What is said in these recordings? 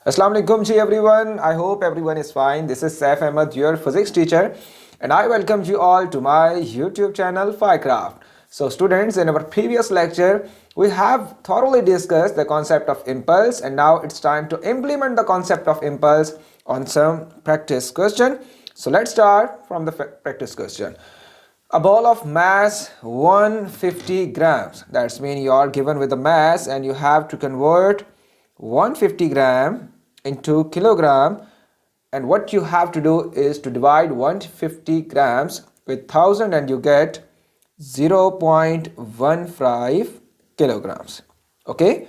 Assalamu alaikum ji everyone. I hope everyone is fine. This is Saif Ahmed, your physics teacher, and I welcome you all to my YouTube channel Firecraft. So students, in our previous lecture, we have thoroughly discussed the concept of impulse, and now it's time to implement the concept of impulse on some practice question. So let's start from the practice question. A ball of mass 150 grams. That's mean you are given with a mass and you have to convert 150 gram into kilogram, and what you have to do is to divide 150 grams with 1000 and you get 0.15 kilograms. Okay,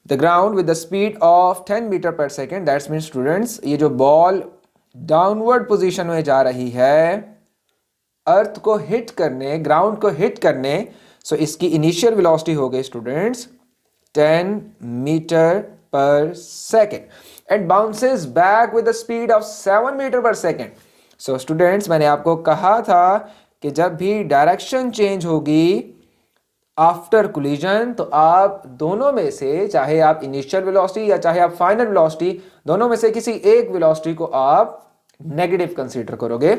the ground with the speed of 10 meter per second. That means students, ये जो ball downward position में जा रही है अर्थ को hit करने, ground को hit करने, सो इसकी इनिशियल वेलोसिटी हो गई स्टूडेंट्स 10 मीटर पर second and bounces back with the speed of 7 metre पर सेकेंड. सो स्टूडेंट्स, मैंने आपको कहा था कि जब भी डायरेक्शन चेंज होगी आफ्टर कोलिजन तो आप दोनों में से, चाहे आप इनिशियल वेलोसिटी या चाहे आप फाइनल वेलोसिटी, दोनों में से किसी एक वेलोसिटी को आप नेगेटिव कंसीडर करोगे.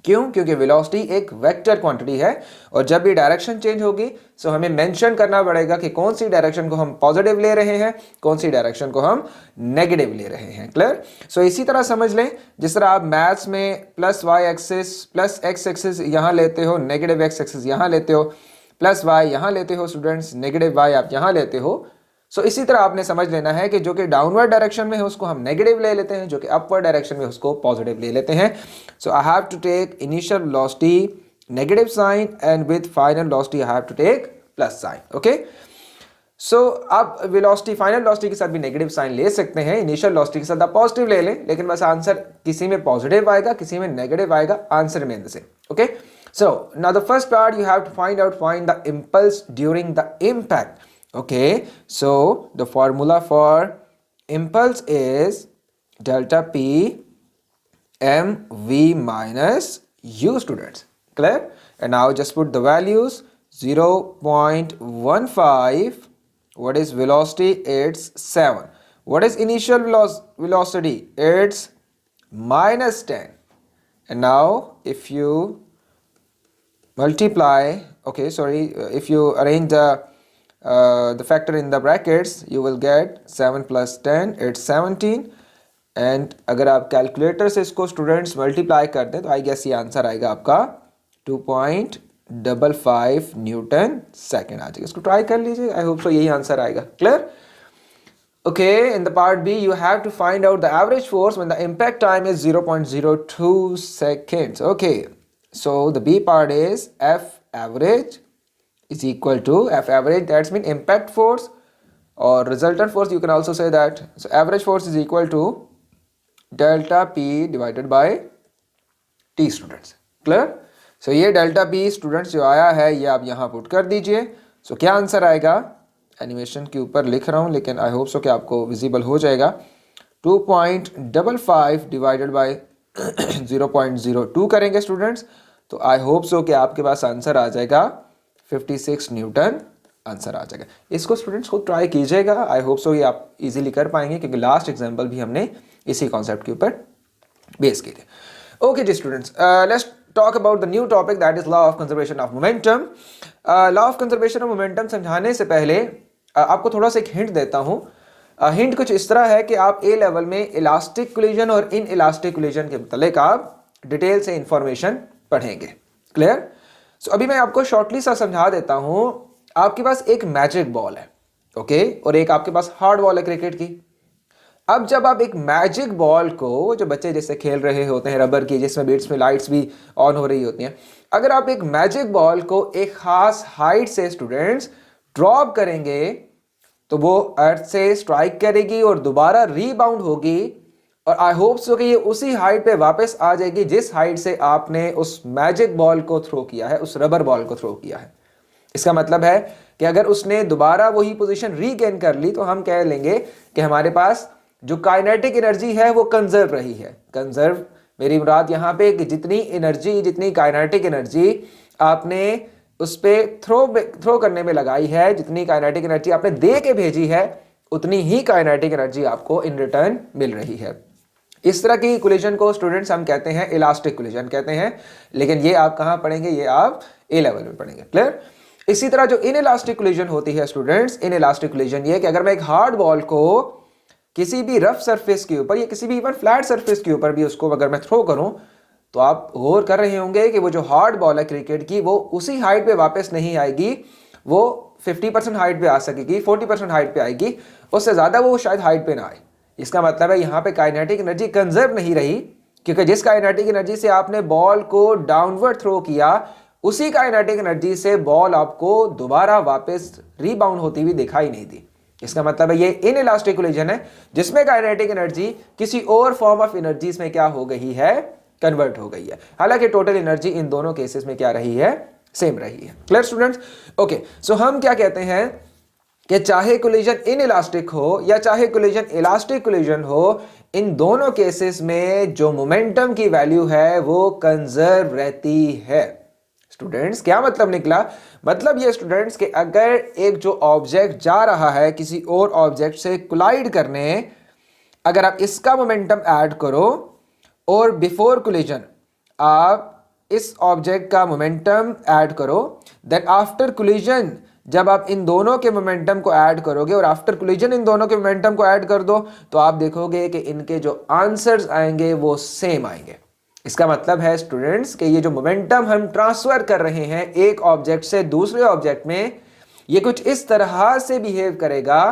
क्यों? क्योंकि वेलोसिटी एक वेक्टर क्वांटिटी है और जब भी डायरेक्शन चेंज होगी सो हमें मेंशन करना पड़ेगा कि कौन सी डायरेक्शन को हम पॉजिटिव ले रहे हैं, कौन सी डायरेक्शन को हम नेगेटिव ले रहे हैं. क्लियर? सो इसी तरह समझ लें, जिस तरह आप मैथ्स में plus Y axis plus X axis यहाँ लेते हो, नेगेटिव एक्स एक्सिस यहाँ लेते हो, प्लस वाई यहाँ लेते हो स्टूडेंट्स, नेगेटिव वाई आप यहाँ लेते हो. सो इसी तरह आपने समझ लेना है कि जो कि डाउनवर्ड डायरेक्शन में है उसको हम नेगेटिव ले लेते हैं, जो कि अपवर्ड डायरेक्शन में उसको पॉजिटिव ले लेते हैं. So I have to take initial velocity negative sign and with final velocity I have to take plus sign. Okay, so आप वेलोसिटी, फाइनल वेलोसिटी के साथ भी नेगेटिव साइन ले सकते हैं, इनिशियल वेलोसिटी के साथ आप पॉजिटिव ले लें, लेकिन बस आंसर किसी में पॉजिटिव आएगा, किसी में नेगेटिव आएगा, answer remain the same. Okay, so now the first part you have to find the impulse during the impact. Okay, so the formula for impulse is delta P mv minus u students. Clear? And now just put the values. 0.15. What is velocity? It's 7. What is initial velocity? It's minus 10. And now if you multiply, okay, sorry, if you arrange the factor in the brackets, you will get 7 plus 10, it's 17. and अगर आप calculator से इसको students multiply कर दें तो I guess ये answer आएगा आपका 2.55 न्यूटन सेकेंड आ जाएगा. इसको ट्राई कर लीजिए, आई होप सो यही आंसर आएगा. Clear? Okay, in the part B you have to find out the average force when the impact time is 0.02 seconds. Okay, so the B part is F average is equal to F average, that's mean impact force or resultant force, you can also say that. So average force is equal to delta P divided by T students. Clear? So ये delta P students जो आया है ये आप यहाँ put कर दीजिए. So क्या आंसर आएगा? एनिमेशन के ऊपर लिख रहा हूँ लेकिन आई होप सो कि आपको विजिबल हो जाएगा. 2.55 डिवाइडेड बाई 0.02 करेंगे स्टूडेंट्स तो आई होप सो कि आपके पास आंसर आ जाएगा 56 न्यूटन आंसर आ जाएगा. इसको स्टूडेंट्स खुद ट्राई कीजिएगा, आई होप सो ये आप इजीली कर पाएंगे क्योंकि लास्ट एग्जांपल भी हमने इसी कॉन्सेप्ट के ऊपर बेस किए थे. ओके जी students, let's talk about the new topic that is law of conservation of momentum. Law of conservation of momentum समझाने से पहले आपको थोड़ा सा एक हिंट देता हूँ. हिंट कुछ इस तरह है कि आप ए लेवल में इलास्टिक कोलिजन और इन इलास्टिक कोलिजन के मतलब आप डिटेल से इंफॉर्मेशन पढ़ेंगे. क्लियर? सो अभी मैं आपको शॉर्टली सा समझा देता हूं. आपके पास एक मैजिक बॉल है, ओके, और एक आपके पास हार्ड बॉल है क्रिकेट की. अब जब आप एक मैजिक बॉल को, जो बच्चे जैसे खेल रहे होते हैं रबर की, जिसमें बीट्स में लाइट्स भी ऑन हो रही होती हैं, अगर आप एक मैजिक बॉल को एक खास हाइट से स्टूडेंट्स ड्रॉप करेंगे तो वो अर्थ से स्ट्राइक करेगी और दोबारा रीबाउंड होगी और आई होप सो कि ये उसी हाइट पे वापस आ जाएगी जिस हाइट से आपने उस मैजिक बॉल को थ्रो किया है, उस रबर बॉल को थ्रो किया है. इसका मतलब है कि अगर उसने दोबारा वही पोजीशन रीगेन कर ली तो हम कह लेंगे कि हमारे पास जो काइनेटिक एनर्जी है वो कंजर्व रही है. कंजर्व मेरी मुराद यहाँ पे कि जितनी एनर्जी, जितनी काइनेटिक एनर्जी आपने उस पर थ्रो करने में लगाई है, जितनी काइनेटिक एनर्जी आपने दे के भेजी है, उतनी ही काइनेटिक एनर्जी आपको इन रिटर्न मिल रही है। इस तरह की कोलिजन को स्टूडेंट्स हम कहते हैं इलास्टिक कोलिजन कहते हैं, लेकिन ये आप कहां पढ़ेंगे, ये आप ए लेवल में पढ़ेंगे। क्लियर। इसी तरह जो इनइलास्टिक कोलिजन होती है स्टूडेंट्स, इनइलास्टिक कोलिजन ये कि अगर मैं एक हार्ड बॉल को किसी भी रफ सरफेस के ऊपर या किसी भी इवन फ्लैट सरफेस के ऊपर भी उसको अगर मैं थ्रो करूं, तो आप गौर कर रहे होंगे कि वो जो हार्ड बॉल है क्रिकेट की, वो उसी हाइट पे वापस नहीं आएगी, वो 50% हाइट पे आ सकेगी, 40% हाइट पे आएगी, उससे ज्यादा वो शायद हाइट पे ना आए। इसका मतलब है यहां पे काइनेटिक एनर्जी कंजर्व नहीं रही, क्योंकि जिस काइनेटिक एनर्जी से आपने बॉल को डाउनवर्ड थ्रो किया, उसी काइनेटिक एनर्जी से बॉल आपको दोबारा वापस रीबाउंड होती हुई दिखाई नहीं दी। इसका मतलब है ये इनइलास्टिक कोलिजन है जिसमें काइनेटिक एनर्जी किसी और फॉर्म ऑफ एनर्जीज में क्या हो गई है, कन्वर्ट हो गई है। हालांकि टोटल एनर्जी इन दोनों केसेस में क्या रही है, सेम रही है। Clear students. ओके, सो हम क्या कहते हैं कि चाहे कोलिजन इनइलास्टिक हो या चाहे कोलिजन इलास्टिक कोलिजन हो, इन दोनों केसेस में जो मोमेंटम की वैल्यू है वो कंजर्व रहती है। स्टूडेंट्स क्या मतलब निकला, मतलब ये स्टूडेंट्स कि अगर एक जो ऑब्जेक्ट जा रहा है किसी और ऑब्जेक्ट से कोलाइड करने, अगर आप इसका मोमेंटम ऐड करो और बिफोर कोलिजन आप इस ऑब्जेक्ट का मोमेंटम ऐड करो, देन आफ्टर कोलिजन जब आप इन दोनों के मोमेंटम को ऐड करोगे और आफ्टर कोलिजन इन दोनों के मोमेंटम को ऐड कर दो, तो आप देखोगे कि इनके जो आंसर्स आएंगे वो सेम आएंगे। इसका मतलब है स्टूडेंट्स कि ये जो मोमेंटम हम ट्रांसफर कर रहे हैं एक ऑब्जेक्ट से दूसरे ऑब्जेक्ट में, ये कुछ इस तरह से बिहेव करेगा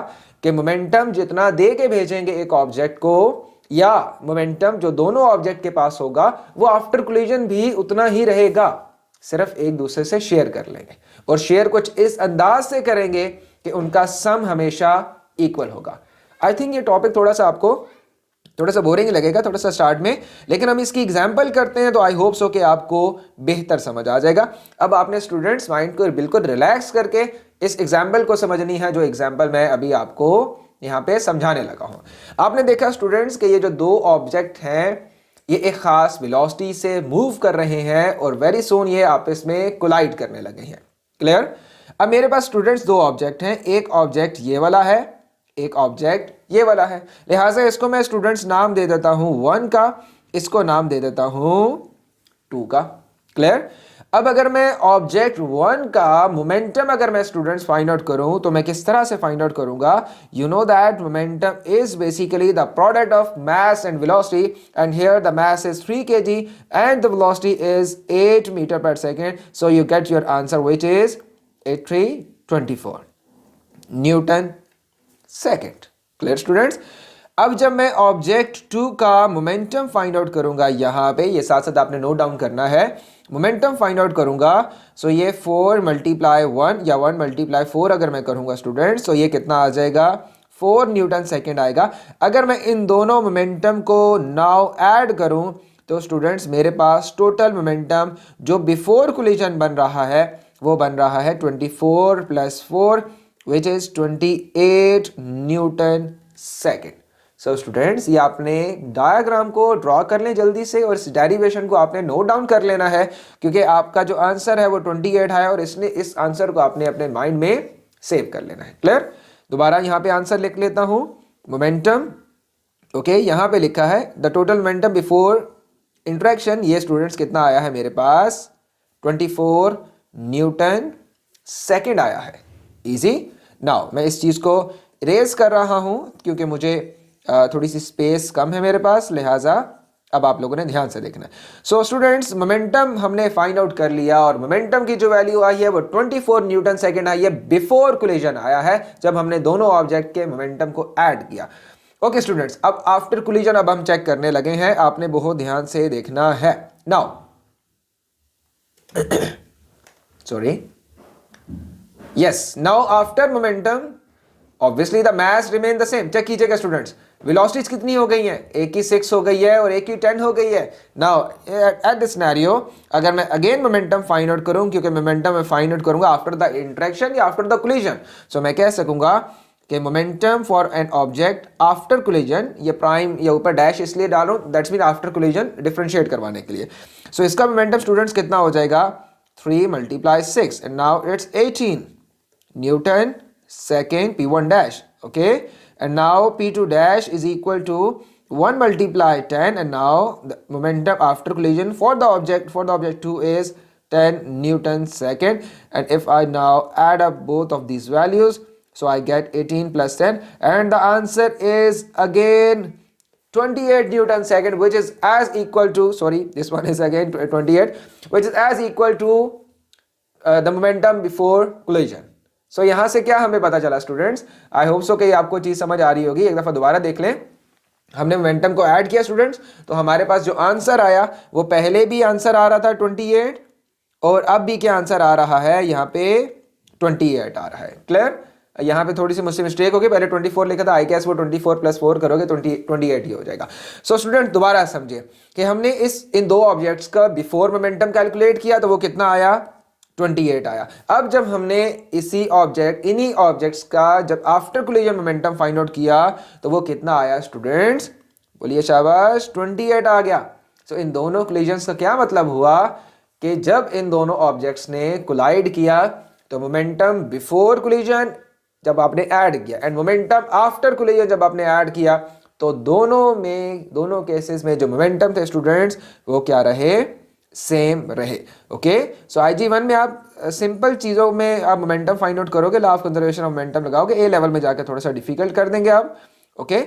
कि मोमेंटम जितना दे के भेजेंगे एक ऑब्जेक्ट को, या मोमेंटम जो दोनों ऑब्जेक्ट के पास होगा, वो आफ्टर कोलिजन भी उतना ही रहेगा, सिर्फ एक दूसरे से शेयर कर लेंगे, और शेयर कुछ इस अंदाज से करेंगे कि उनका सम हमेशा इक्वल होगा। आई थिंक ये टॉपिक थोड़ा सा आपको थोड़ा सा बोरिंग लगेगा थोड़ा सा स्टार्ट में, लेकिन हम इसकी एग्जाम्पल करते हैं तो आई होप सो कि आपको बेहतर समझ आ जाएगा। अब आपने स्टूडेंट्स माइंड को बिल्कुल रिलैक्स करके इस एग्जाम्पल को समझनी है, जो एग्जाम्पल मैं अभी आपको यहाँ पे समझाने लगा हूँ। आपने देखा स्टूडेंट्स कि ये जो दो ऑब्जेक्ट हैं ये एक खास वेलोसिटी से मूव कर रहे हैं और वेरी सून ये आपस में कोलाइड करने लगे हैं। क्लियर। अब मेरे पास स्टूडेंट्स दो ऑब्जेक्ट हैं, एक ऑब्जेक्ट ये वाला है, एक ऑब्जेक्ट ये वाला है, लिहाजा इसको मैं स्टूडेंट्स नाम दे देता हूं 1 का, इसको नाम दे देता हूं 2 का। क्लियर। अब अगर मैं ऑब्जेक्ट 1 का मोमेंटम अगर मैं स्टूडेंट्स फाइंड आउट करूं तो मैं किस तरह से फाइंड आउट करूंगा, you know that momentum is basically the product of mass and velocity, and here the mass is 3 kg and the velocity is 8 metre पर second, so you get your answer which is 8324 newton second. Clear students. अब जब मैं object 2 का momentum find out करूंगा, यहां पे ये साथ साथ आपने नोट डाउन करना है, मोमेंटम फाइंड आउट करूंगा, सो ये 4 × 1 या 1 × 4 अगर मैं करूंगा स्टूडेंट्स, तो ये कितना आ जाएगा, 4 न्यूटन सेकेंड आएगा। अगर मैं इन दोनों मोमेंटम को नाउ ऐड करूं तो स्टूडेंट्स मेरे पास टोटल मोमेंटम जो बिफोर कोलिजन बन रहा है वो बन रहा है 24 + 4 which is 28 Newton second. So students ये आपने डायग्राम को ड्रॉ कर लें जल्दी से, और इस डेरिवेशन को आपने नोट डाउन कर लेना है, क्योंकि आपका जो आंसर है वो 28 है और इसने इस आंसर को आपने अपने माइंड में सेव कर लेना है। क्लियर। दोबारा यहाँ पे आंसर लिख लेता हूँ, मोमेंटम ओके, यहाँ पे लिखा है the total momentum before interaction, ये स्टूडेंट्स कितना आया है मेरे पास 24 न्यूटन सेकेंड आया है। इजी। नाउ मैं इस चीज को इरेज कर रहा हूं क्योंकि मुझे थोड़ी सी स्पेस कम है मेरे पास, लिहाजा अब आप लोगों ने ध्यान से देखना है। सो स्टूडेंट्स मोमेंटम हमने फाइंड आउट कर लिया, और मोमेंटम की जो वैल्यू आई है वो 24 न्यूटन सेकेंड आई है, बिफोर कोलिजन आया है जब हमने दोनों ऑब्जेक्ट के मोमेंटम को ऐड किया। ओके स्टूडेंट्स, अब आफ्टर कोलिजन अब हम चेक करने लगे हैं, आपने बहुत ध्यान से देखना है। Now sorry, yes, now after momentum obviously the mass remain the same। Check कीजिएगा स्टूडेंट्स, वेलोसिटीज कितनी हो गई हैं, एक की 6 हो गई है और एक की 10 हो गई है। नाउ एट दिस सिनेरियो अगर मैं अगेन मोमेंटम फाइंड आउट करूं, क्योंकि मोमेंटम मैं फाइंड आउट करूंगा आफ्टर द इंटरेक्शन या आफ्टर द कोलिजन, सो मैं कह सकूंगा कि momentum for an object after collision, ये प्राइम या ऊपर डैश इसलिए डालूं, that's mean after collision differentiate करवाने के लिए। सो इसका मोमेंटम स्टूडेंट्स कितना हो जाएगा, 3 × 6 and now it's 18 Newton second P1 dash. Okay, and now P2 dash is equal to 1 multiply 10, and now the momentum after collision for the object 2 is 10 Newton second. And if I now add up both of these values, so I get 18 plus 10, and the answer is again 28 Newton second, which is as equal to, sorry, this one is again 28, which is as equal to the momentum before collision. So यहाँ से क्या हमें पता चला students, I hope so कि आपको चीज समझ आ रही होगी। एक दफा दोबारा देख लें, हमने मोमेंटम को ऐड किया स्टूडेंट्स, तो हमारे पास जो आंसर आया वो पहले भी आंसर आ रहा था 28, और अब भी क्या आंसर आ रहा है, यहाँ पे 28 आ रहा है। क्लियर? यहाँ पे थोड़ी सी मुझसे मिस्टेक होगी, पहले 24 लिखा था, आई कैस वो 24 प्लस 4 करोगे 28 ही हो जाएगा। सो स्टूडेंट दोबारा समझिए कि हमने इन दो ऑब्जेक्ट्स का बिफोर मोमेंटम कैलकुलेट किया तो वो कितना आया, 28 आया। अब जब हमने इन्हीं ऑब्जेक्ट्स का जब after collision momentum find out किया तो वो कितना आया स्टूडेंट्स, बोलिए शाबाश, 28 आ गया। सो इन दोनों कोलिजन्स का क्या मतलब हुआ कि जब इन दोनों ऑब्जेक्ट्स ने कोलाइड किया तो मोमेंटम बिफोर कोलिजन जब आपने ऐड किया एंड मोमेंटम आफ्टर कोलिजन जब आपने ऐड किया तो दोनों केसेस में जो मोमेंटम थे स्टूडेंट्स वो क्या रहे, सेम रहे। ओके, सो IG1 में आप सिंपल चीज़ों में आप मोमेंटम फाइंड आउट करोगे, law of conservation of momentum लगाओगे, ए लेवल में जाकर थोड़ा सा डिफिकल्ट कर देंगे आप। ओके,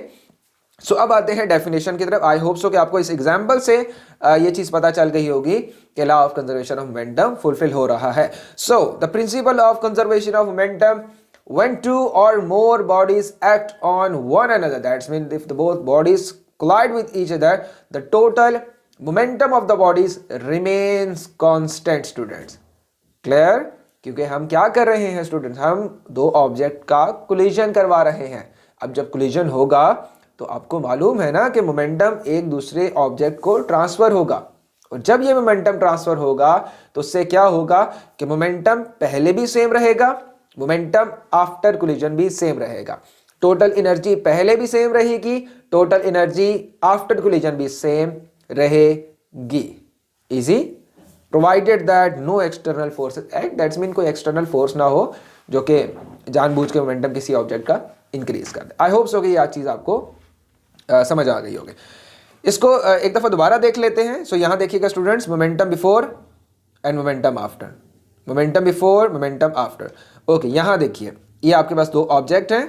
सो अब आते हैं डेफिनेशन की तरफ। आई होप सो कि आपको इस एग्जाम्पल से ये चीज पता चल गई होगी कि law of conservation of momentum fulfil हो रहा है। So the principle of conservation of momentum, when two or more bodies act on one another, that means if the both bodies collide with each other, the total momentum of the bodies remains constant students। Clear? क्योंकि हम क्या कर रहे हैं students, हम दो object का collision करवा रहे हैं। अब जब कोलिजन होगा तो आपको मालूम है ना कि मोमेंटम एक दूसरे ऑब्जेक्ट को ट्रांसफर होगा, और जब ये मोमेंटम ट्रांसफर होगा तो उससे क्या होगा कि मोमेंटम पहले भी सेम रहेगा, मोमेंटम आफ्टर कोलिजन भी सेम रहेगा, टोटल एनर्जी पहले भी सेम रहेगी, टोटल एनर्जी आफ्टर कोलिजन भी सेम रहेगी। Easy, provided that no external forces act, that's mean कोई एक्सटर्नल फोर्स ना हो जो कि जानबूझ के मोमेंटम किसी ऑब्जेक्ट का इंक्रीज कर दे। आई होप सो कि ये चीज आपको समझ आ गई होगी। इसको एक दफा दोबारा देख लेते हैं। सो यहां देखिएगा students, momentum before and momentum after, momentum before momentum after. Okay, यहां देखिए ये आपके पास दो ऑब्जेक्ट हैं,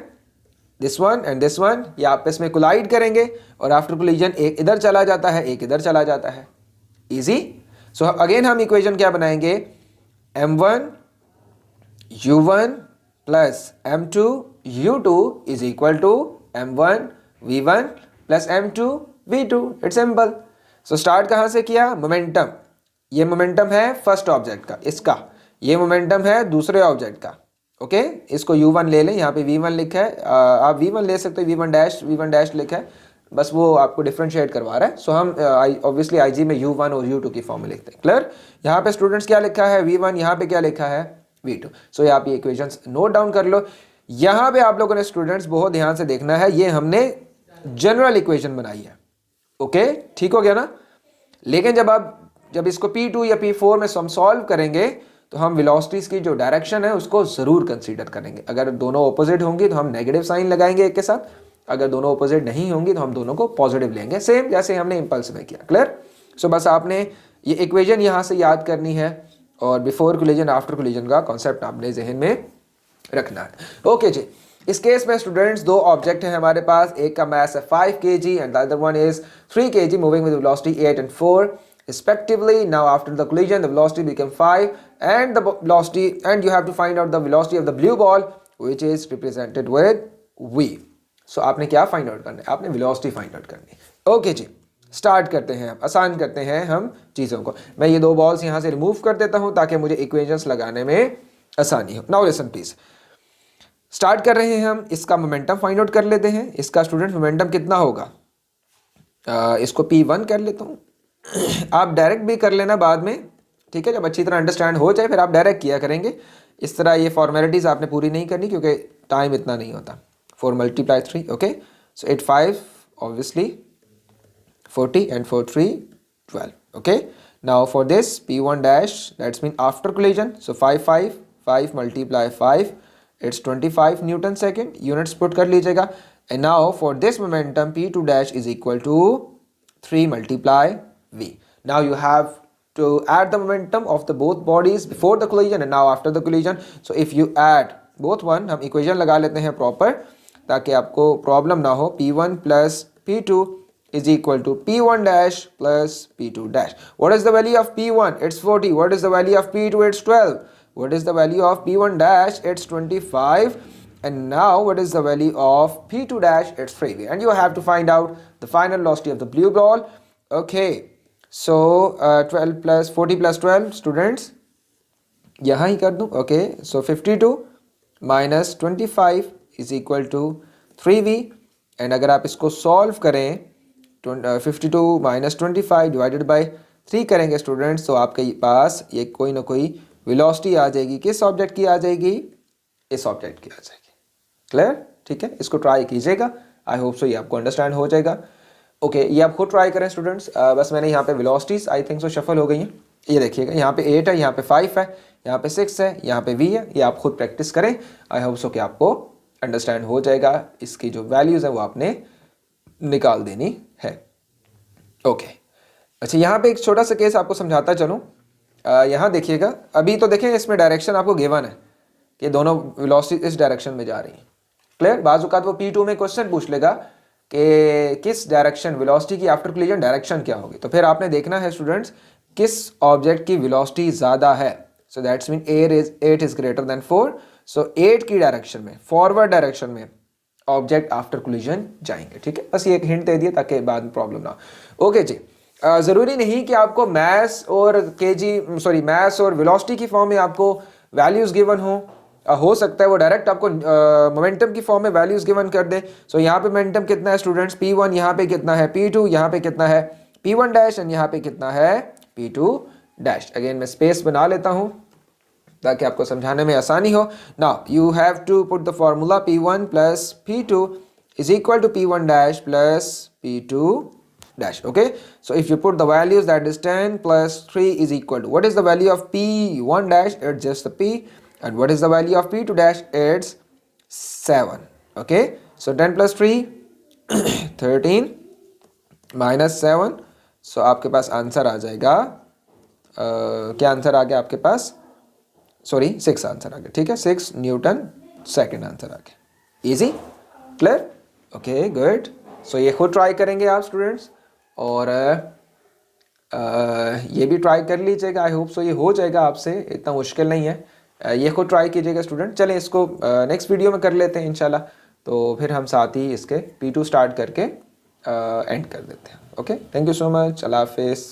this one and this one, ये आपस में कोलाइड करेंगे और आफ्टर कोलिजन एक इधर चला जाता है, एक इधर चला जाता है। इजी। सो अगेन हम इक्वेशन क्या बनाएंगे, m1 u1 plus m2 u2 is equal to m1 v1 plus m2 v2। It's simple. So start कहां से किया, मोमेंटम, ये मोमेंटम है फर्स्ट ऑब्जेक्ट का, इसका ये मोमेंटम है दूसरे ऑब्जेक्ट का। ओके, इसको u1 ले लें, यहाँ पे v1 लिखा है, आप v1 ले सकते हो, v1 डैश लिखा है, बस वो आपको डिफरेंशिएट करवा रहा है। सो हम ऑब्वियसली IG में u1 और u2 की फॉर्म में लिखते हैं। क्लियर? यहाँ पे स्टूडेंट्स क्या लिखा है, v1, यहाँ पे क्या लिखा है, v2। सो ये आप ये इक्वेशंस नोट डाउन कर लो। यहाँ पे आप लोगों ने स्टूडेंट्स बहुत ध्यान से देखना है, ये हमने जनरल इक्वेशन बनाई है। ओके, ठीक हो गया ना? लेकिन जब इसको P2 या P4 में हम सॉल्व करेंगे तो हम वेलोसिटीज की जो डायरेक्शन है उसको जरूर कंसीडर करेंगे। अगर दोनों ऑपोजिट होंगी तो हम नेगेटिव साइन लगाएंगे एक के साथ, अगर दोनों ऑपोजिट नहीं होंगी तो हम दोनों को पॉजिटिव लेंगे, सेम जैसे हमने इंपल्स में किया। क्लियर? सो बस आपने ये इक्वेशन यहाँ से याद करनी है और बिफोर कोलिजन आफ्टर कोलिजन का कॉन्सेप्ट आपने जहन में रखना है। ओके जी, इस केस में स्टूडेंट्स दो ऑब्जेक्ट हैं हमारे पास, एक का मास है 5 kg and the other one is 3 kg moving with velocity 8 and 4 respectively. Now after the collision the velocity became 5 and the velocity, and you have to find out the velocity of the blue ball which is represented with v. So आपने क्या find out करना है, आपने velocity find out करनी है। Okay जी, start करते हैं, आसान करते हैं हम चीज़ों को। मैं ये दो बॉल्स यहाँ से रिमूव कर देता हूँ ताकि मुझे इक्वेशंस लगाने में आसानी हो। नाउ लिसन प्लीज, स्टार्ट कर रहे हैं हम, इसका मोमेंटम फाइंड आउट कर लेते हैं। इसका स्टूडेंट मोमेंटम कितना होगा, इसको P1 कर लेता हूँ, आप डायरेक्ट भी कर लेना बाद में, ठीक है? जब अच्छी तरह अंडरस्टैंड हो जाए फिर आप डायरेक्ट किया करेंगे। इस तरह ये फॉर्मेलिटीज़ आपने पूरी नहीं करनी क्योंकि टाइम इतना नहीं होता। 4 × 3, okay, so 8 5 obviously 40 and 4 3 12। Okay, now for this P1 dash that's mean after collision, so 5 5 5 × 5 it's 25 Newton second. Units put कर लीजिएगा। And now for this momentum, P2 dash is equal to 3 multiply V. Now you have to add the momentum of the both bodies before the collision and now after the collision. So if you add both one, हम equation लगा लेते हैं proper ताकि आपको problem ना हो. P1 plus P2 is equal to P1 dash plus P2 dash. What is the value of P1? It's 40. What is the value of P2? It's 12. What is the value of P1 dash? It's 25. And now what is the value of P2 dash? It's 3V. And you have to find out the final velocity of the blue ball. Okay. So 12 plus 40 plus 12 students. यहाँ ही कर दूँ. Okay. So 52 minus 25 is equal to 3V. And अगर आप इसको solve करें 52 minus 25 divided by 3 करेंगे students, तो आपके पास ये कोई ना कोई वेलोसिटी आ जाएगी. किस ऑब्जेक्ट की आ जाएगी? इस ऑब्जेक्ट की आ जाएगी. क्लियर? ठीक है, इसको ट्राई कीजिएगा. आई होप सो ये आपको अंडरस्टैंड हो जाएगा. ओके, ये आप खुद ट्राई करें स्टूडेंट्स. बस मैंने यहाँ पे velocities I think so shuffle हो गई हैं. ये देखिएगा, यहाँ पे 8 है, यहाँ पे 5 है, यहाँ पे 6 है, यहाँ पे V है. ये आप खुद प्रैक्टिस करें. आई होप सो कि आपको अंडरस्टैंड हो जाएगा. इसकी जो वैल्यूज़ है वो आपने निकाल देनी है. ओके, अच्छा यहाँ पे एक छोटा सा केस आपको समझाता चलूँ. यहाँ देखिएगा, अभी तो देखें इसमें डायरेक्शन आपको गिवन है कि दोनों वेलोसिटी इस डायरेक्शन में जा रही हैं. क्लियर? बाज़-औक़ात वो P2 में क्वेश्चन पूछ लेगा कि किस डायरेक्शन वेलोसिटी की आफ्टर कोलिजन डायरेक्शन क्या होगी. तो फिर आपने देखना है स्टूडेंट्स किस ऑब्जेक्ट की वेलोसिटी ज़्यादा है. So that's mean 8 is greater than 4. सो 8 की डायरेक्शन में, फॉरवर्ड डायरेक्शन में ऑब्जेक्ट आफ्टर कोलिजन जाएंगे. ठीक है, बस ये एक हिंट दे दिया ताकि बाद में प्रॉब्लम ना हो. ओके जी, ज़रूरी नहीं कि आपको मैथ्स और वेलोसिटी की फॉर्म में आपको वैल्यूज़ गिवन हो सकता है वो डायरेक्ट आपको मोमेंटम की फॉर्म में वैल्यूज़ गिवन कर दे. सो यहाँ पे मोमेंटम कितना है स्टूडेंट्स? P1. यहाँ पे कितना है? P2. यहाँ पे कितना है? P1 dash. एंड यहाँ पे कितना है? P2 dash. अगेन मैं स्पेस बना लेता हूँ ताकि आपको समझाने में आसानी हो. Now you have to put the formula P1 plus P2 is equal to P1 dash plus P2 dash. Okay, so if you put the values, that is 10 plus 3 is equal to, what is the value of P1 dash? It's just the P. And what is the value of P2 dash? It's 7. Okay, so 10 plus 3 13 minus 7. So आपके पास answer आ जाएगा क्या answer आ गया आपके पास? Sorry 6 answer आ गया. ठीक है, 6 न्यूटन सेकेंड आंसर आ गया. Easy? Clear? Okay, good. So ये खुद ट्राई करेंगे आप स्टूडेंट्स और ये भी ट्राई कर लीजिएगा. आई होप सो ये हो जाएगा आपसे, इतना मुश्किल नहीं है. ये खुद ट्राई कीजिएगा स्टूडेंट. चलें इसको नेक्स्ट वीडियो में कर लेते हैं इंशाल्लाह. तो फिर हम साथ ही इसके P2 स्टार्ट करके एंड कर देते हैं. Okay, thank you so much. अल्लाह हाफिज़.